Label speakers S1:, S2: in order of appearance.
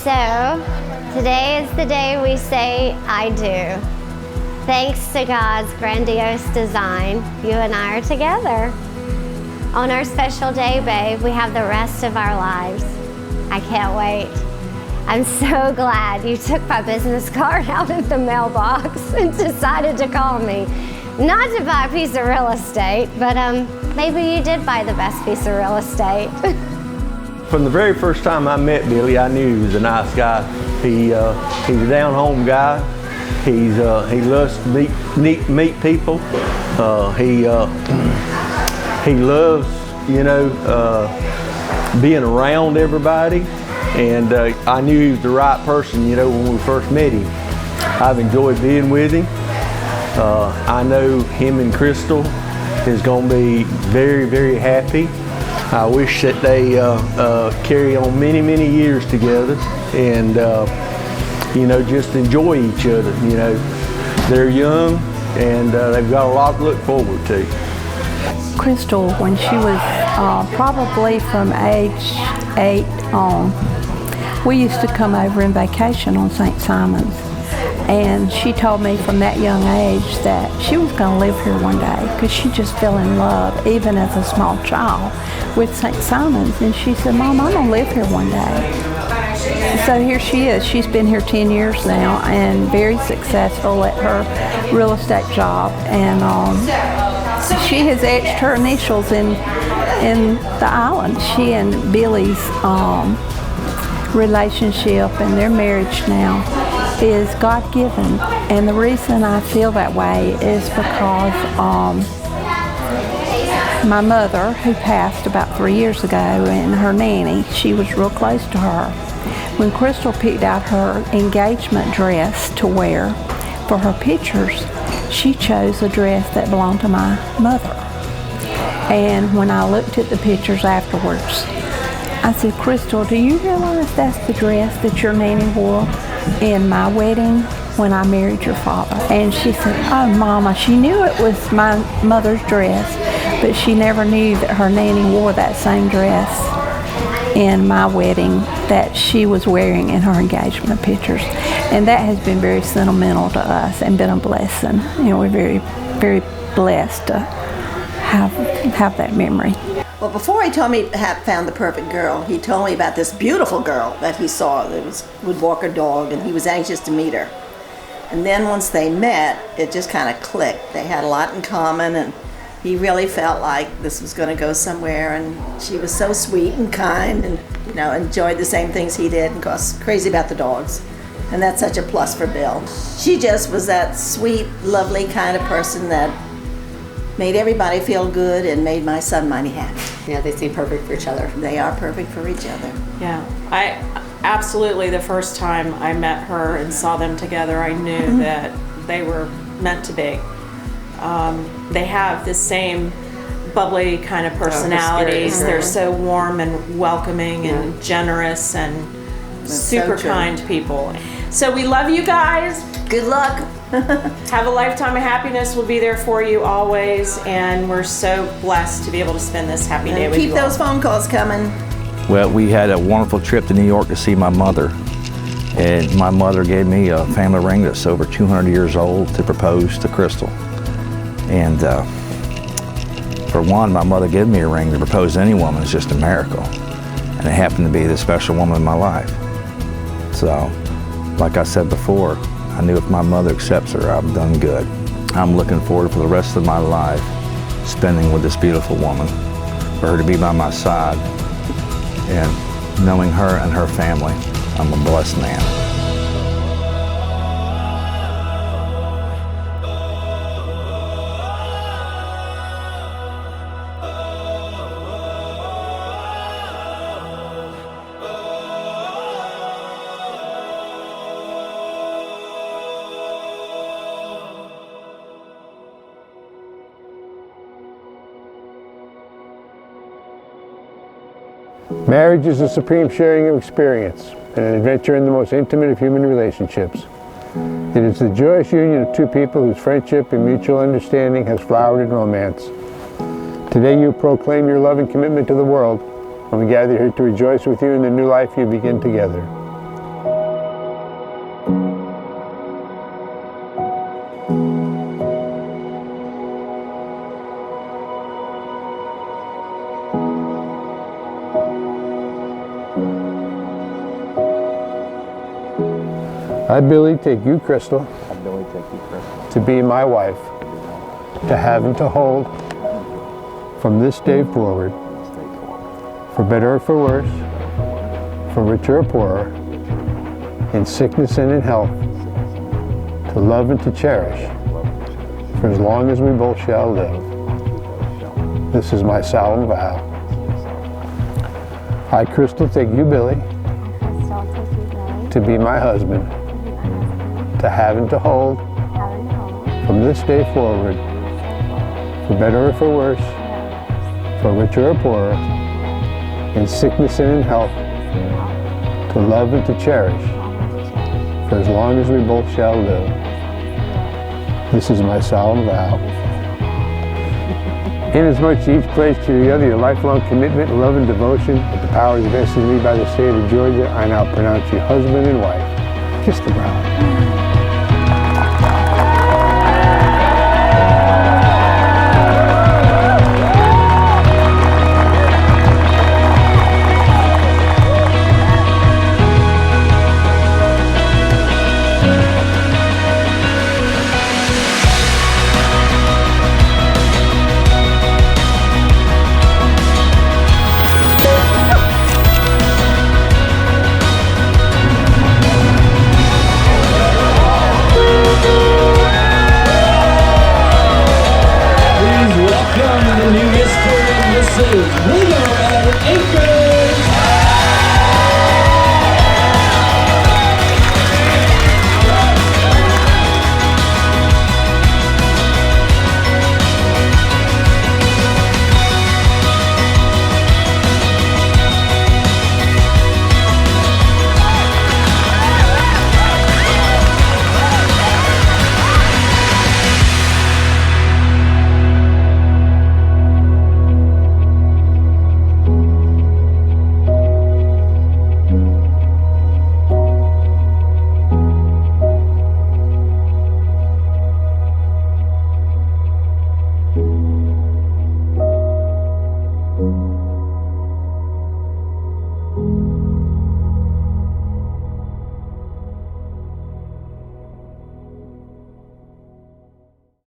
S1: So, today is the day we say, I do. Thanks to God's grandiose design, you and I are together. On our special day, babe, we have the rest of our lives. I can't wait. I'm so glad you took my business card out of the mailbox and decided to call me. Not to buy a piece of real estate, but maybe you did buy the best piece of real estate.
S2: From the very first time I met Billy, I knew he was a nice guy. He's a down-home guy. He loves to meet people. He loves, being around everybody. And I knew he was the right person, when we first met him. I've enjoyed being with him. I know him and Crystal is going to be very, very happy. I wish that they carry on many, many years together and, just enjoy each other. They're young and they've got a lot to look forward to.
S3: Crystal, when she was probably from age 8 on, we used to come over in vacation on St. Simon's. And she told me from that young age that she was going to live here one day because she just fell in love, even as a small child, with St. Simon's. And she said, Mom, I'm going to live here one day. So here she is. She's been here 10 years now and very successful at her real estate job. And she has etched her initials in the island. She and Billy's relationship and their marriage now is God-given, and the reason I feel that way is because my mother, who passed about 3 years ago, and her nanny, she was real close to her. When Crystal picked out her engagement dress to wear for her pictures, she chose a dress that belonged to my mother. And when I looked at the pictures afterwards, I said, Crystal, do you realize that's the dress that your nanny wore in my wedding when I married your father? And she said, oh, Mama, she knew it was my mother's dress, but she never knew that her nanny wore that same dress in my wedding that she was wearing in her engagement pictures. And that has been very sentimental to us and been a blessing. We're very, very blessed to have that memory.
S4: Well, before he told me he had found the perfect girl, he told me about this beautiful girl that he saw that would walk her dog, and he was anxious to meet her. And then once they met, it just kind of clicked. They had a lot in common, and he really felt like this was going to go somewhere. And she was so sweet and kind, and enjoyed the same things he did, and was crazy about the dogs. And that's such a plus for Bill. She just was that sweet, lovely kind of person that made everybody feel good and made my son mighty happy.
S5: Yeah, they seem perfect for each other.
S4: They are perfect for each other.
S6: Yeah, I absolutely, the first time I met her and saw them together, I knew that they were meant to be. They have the same bubbly kind of personalities. They're so warm and welcoming and generous and super kind people. So we love you guys.
S4: Good luck.
S6: Have a lifetime of happiness. We'll be there for you always, and we're so blessed to be able to spend this happy day with you.
S4: Keep those phone calls coming.
S7: Well, we had a wonderful trip to New York to see my mother, and my mother gave me a family ring that's over 200 years old to propose to Crystal. And for one, my mother gave me a ring to propose to any woman is just a miracle, and it happened to be the special woman in my life. So, like I said before, I knew if my mother accepts her, I've done good. I'm looking forward for the rest of my life spending with this beautiful woman, for her to be by my side, and knowing her and her family, I'm a blessed man.
S8: Marriage is a supreme sharing of experience and an adventure in the most intimate of human relationships. It is the joyous union of two people whose friendship and mutual understanding has flowered in romance. Today you proclaim your love and commitment to the world, and we gather here to rejoice with you in the new life you begin together. I, Billy, take you, Crystal, to be my wife, to have and to hold, from this day forward, for better or for worse, for richer or poorer, in sickness and in health, to love and to cherish, for as long as we both shall live. This is my solemn vow. I, Crystal, take you, Billy, to be my husband, to have and to hold, from this day forward, for better or for worse, for richer or poorer, in sickness and in health, to love and to cherish, for as long as we both shall live. This is my solemn vow. Inasmuch as each pledge to the other your lifelong commitment, love, and devotion, with the powers vested in me by the state of Georgia, I now pronounce you husband and wife. Kiss the bride.
S9: Welcome the new Mr. and Mrs. Wheeler and Anchor